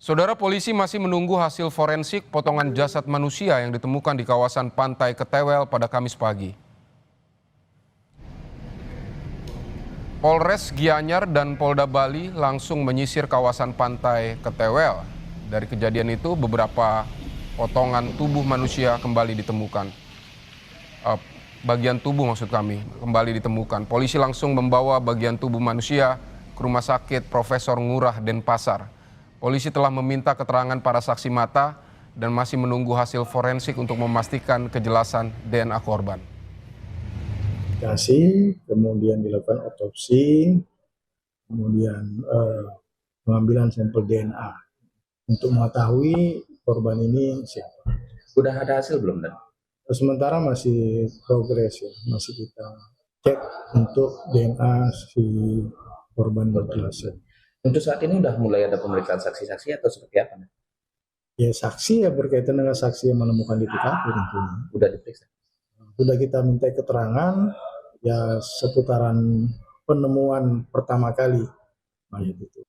Saudara, polisi masih menunggu hasil forensik potongan jasad manusia yang ditemukan di kawasan Pantai Ketewel pada Kamis pagi. Polres Gianyar dan Polda Bali langsung menyisir kawasan Pantai Ketewel. Dari kejadian itu, beberapa potongan tubuh manusia kembali ditemukan. Bagian tubuh maksud kami kembali ditemukan. Polisi langsung membawa bagian tubuh manusia ke Rumah Sakit Profesor Ngurah Denpasar. Polisi telah meminta keterangan para saksi mata dan masih menunggu hasil forensik untuk memastikan kejelasan DNA korban. Kemudian dilakukan otopsi, kemudian pengambilan sampel DNA untuk mengetahui korban ini siapa. Sudah ada hasil belum, Dan? Sementara masih progres ya, masih kita cek untuk DNA si korban berjelasnya. Untuk saat ini sudah mulai ada pemeriksaan saksi-saksi atau seperti apa? Ya saksi ya berkaitan dengan saksi yang menemukan di TKP tentunya. Sudah diperiksa? Sudah kita minta keterangan ya seputaran penemuan pertama kali mayat itu.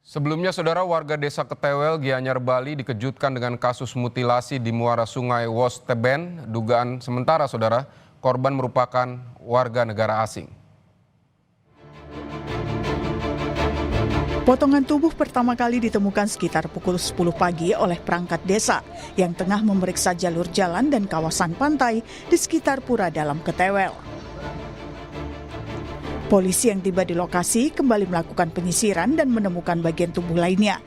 Sebelumnya, saudara, warga desa Ketewel, Gianyar, Bali dikejutkan dengan kasus mutilasi di muara sungai Wosteben. Dugaan sementara, saudara, korban merupakan warga negara asing. Potongan tubuh pertama kali ditemukan sekitar pukul 10 pagi oleh perangkat desa yang tengah memeriksa jalur jalan dan kawasan pantai di sekitar Pura Dalam Ketewel. Polisi yang tiba di lokasi kembali melakukan penyisiran dan menemukan bagian tubuh lainnya.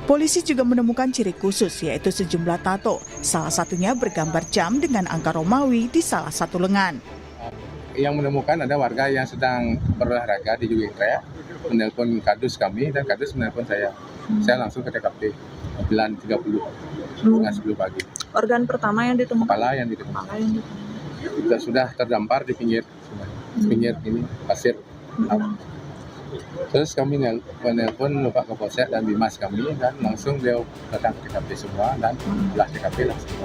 Polisi juga menemukan ciri khusus, yaitu sejumlah tato, salah satunya bergambar jam dengan angka Romawi di salah satu lengan. Yang menemukan ada warga yang sedang berolahraga di jogging track, menelpon kadus kami dan kadus menelpon saya. Saya langsung ke TKP 9.30 setengah 10 pagi. Organ pertama yang ditemukan? Kepala yang ditemukan. Sudah terdampar di pinggir ini pasir. Terus kami menelpon Bapak Kapolsek dan Bimas kami dan langsung beliau datang ke TKP semua dan setelah TKP langsung.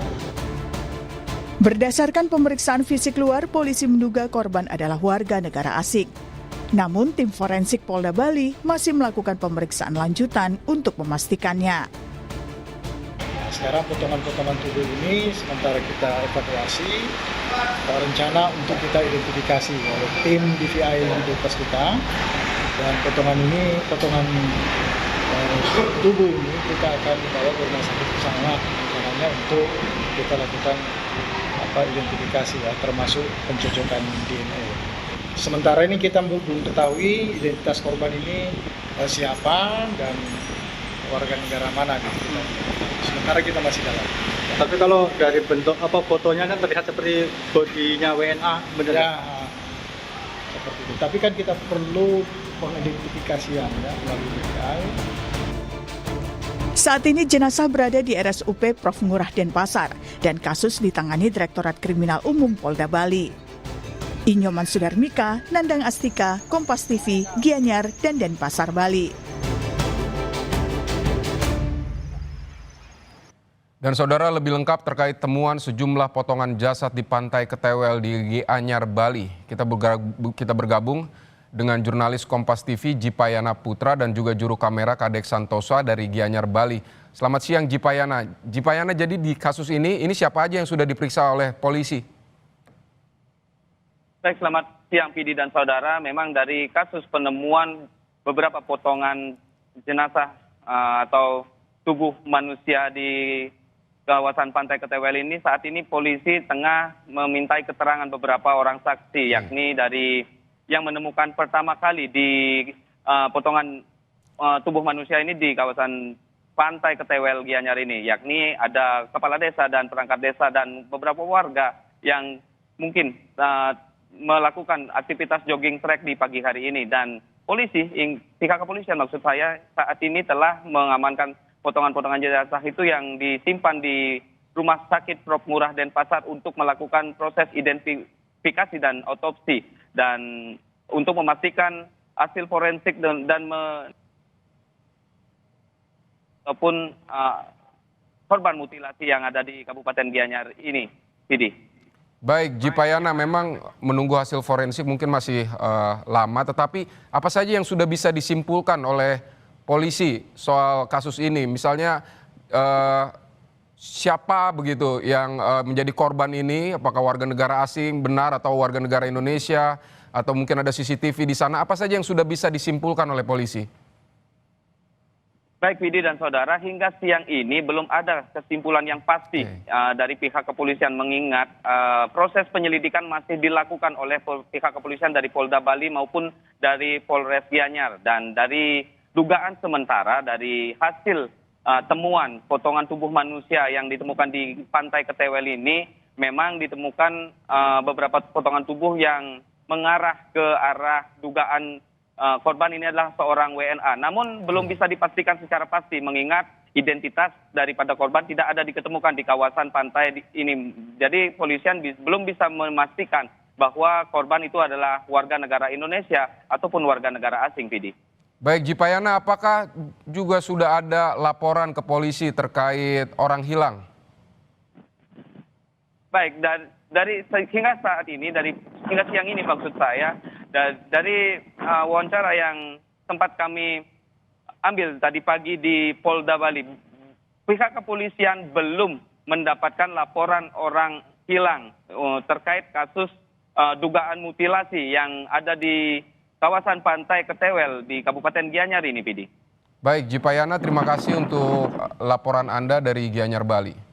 Berdasarkan pemeriksaan fisik luar, polisi menduga korban adalah warga negara asing. Namun tim forensik Polda Bali masih melakukan pemeriksaan lanjutan untuk memastikannya. Sekarang potongan-potongan tubuh ini sementara kita evakuasi, rencana untuk kita identifikasi oleh tim DVI di depas kita. Dan potongan tubuh ini kita akan dibawa ke rumah sakit bersama rencananya untuk kita lakukan identifikasi ya, termasuk pencocokan DNA. Sementara ini kita belum ketahui identitas korban ini siapa dan warga negara mana gitu. Sementara kita masih dalam. Tapi kalau dari bentuk fotonya kan terlihat seperti bodinya WNA, benar? Ya, seperti itu. Tapi kan kita perlu pengidentifikasian ya melalui DVI. Saat ini jenazah berada di RSUP Prof. Ngurah Denpasar dan kasus ditangani Direktorat Kriminal Umum Polda Bali. Inyoman Sudarmika, Nandang Astika, Kompas TV, Gianyar, dan Denpasar, Bali. Dan saudara, lebih lengkap terkait temuan sejumlah potongan jasad di Pantai Ketewel di Gianyar, Bali. Kita bergabung dengan jurnalis Kompas TV Jipayana Putra dan juga juru kamera Kadek Santosa dari Gianyar, Bali. Selamat siang Jipayana. Jipayana, jadi di kasus ini siapa aja yang sudah diperiksa oleh polisi? Baik, selamat siang Pidi dan saudara. Memang dari kasus penemuan beberapa potongan jenazah atau tubuh manusia di kawasan Pantai Ketewel ini, saat ini polisi tengah memintai keterangan beberapa orang saksi, yakni dari yang menemukan pertama kali di potongan tubuh manusia ini di kawasan Pantai Ketewel Gianyar ini, yakni ada kepala desa dan perangkat desa dan beberapa warga yang mungkin melakukan aktivitas jogging track di pagi hari ini. Dan polisi, pihak kepolisian maksud saya, saat ini telah mengamankan potongan-potongan jenazah itu yang disimpan di Rumah Sakit Prof. Ngurah Denpasar untuk melakukan proses identifikasi dan otopsi. Dan untuk memastikan hasil forensik ataupun korban mutilasi yang ada di Kabupaten Gianyar ini, Pidi. Baik, Jipayana, memang menunggu hasil forensik mungkin masih lama, tetapi apa saja yang sudah bisa disimpulkan oleh polisi soal kasus ini? Misalnya siapa begitu yang menjadi korban ini? Apakah warga negara asing benar atau warga negara Indonesia? Atau mungkin ada CCTV di sana? Apa saja yang sudah bisa disimpulkan oleh polisi? Baik Widi dan saudara, hingga siang ini belum ada kesimpulan yang pasti dari pihak kepolisian, mengingat proses penyelidikan masih dilakukan oleh pihak kepolisian dari Polda Bali maupun dari Polres Gianyar. Dan dari dugaan sementara dari hasil temuan potongan tubuh manusia yang ditemukan di Pantai Ketewel ini, memang ditemukan beberapa potongan tubuh yang mengarah ke arah dugaan korban ini adalah seorang WNA. Namun belum bisa dipastikan secara pasti, mengingat identitas daripada korban tidak ada diketemukan di kawasan pantai ini. Jadi polisian belum bisa memastikan bahwa korban itu adalah warga negara Indonesia ataupun warga negara asing, Vidi. Baik, Jipayana, apakah juga sudah ada laporan ke polisi terkait orang hilang? Baik, dari hingga saat ini, hingga siang ini maksud saya, dari wawancara yang sempat kami ambil tadi pagi di Polda Bali, pihak kepolisian belum mendapatkan laporan orang hilang terkait kasus dugaan mutilasi yang ada di kawasan Pantai Ketewel di Kabupaten Gianyar ini, Pidi. Baik, Jipayana, terima kasih untuk laporan Anda dari Gianyar, Bali.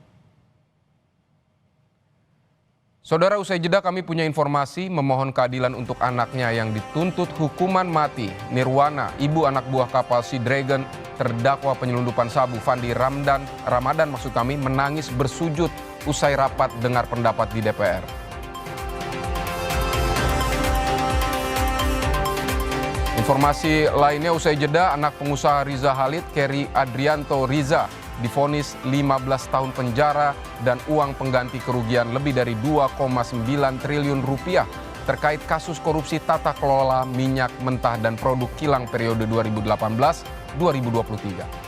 Saudara, usai jeda kami punya informasi memohon keadilan untuk anaknya yang dituntut hukuman mati. Nirwana, ibu anak buah kapal Sea Dragon, terdakwa penyelundupan sabu Fandi Ramadan maksud kami, menangis bersujud usai rapat dengar pendapat di DPR. Informasi lainnya usai jeda, anak pengusaha Riza Khalid, Kerry Adrianto Riza, divonis 15 tahun penjara dan uang pengganti kerugian lebih dari 2,9 triliun rupiah terkait kasus korupsi tata kelola minyak mentah dan produk kilang periode 2018-2023.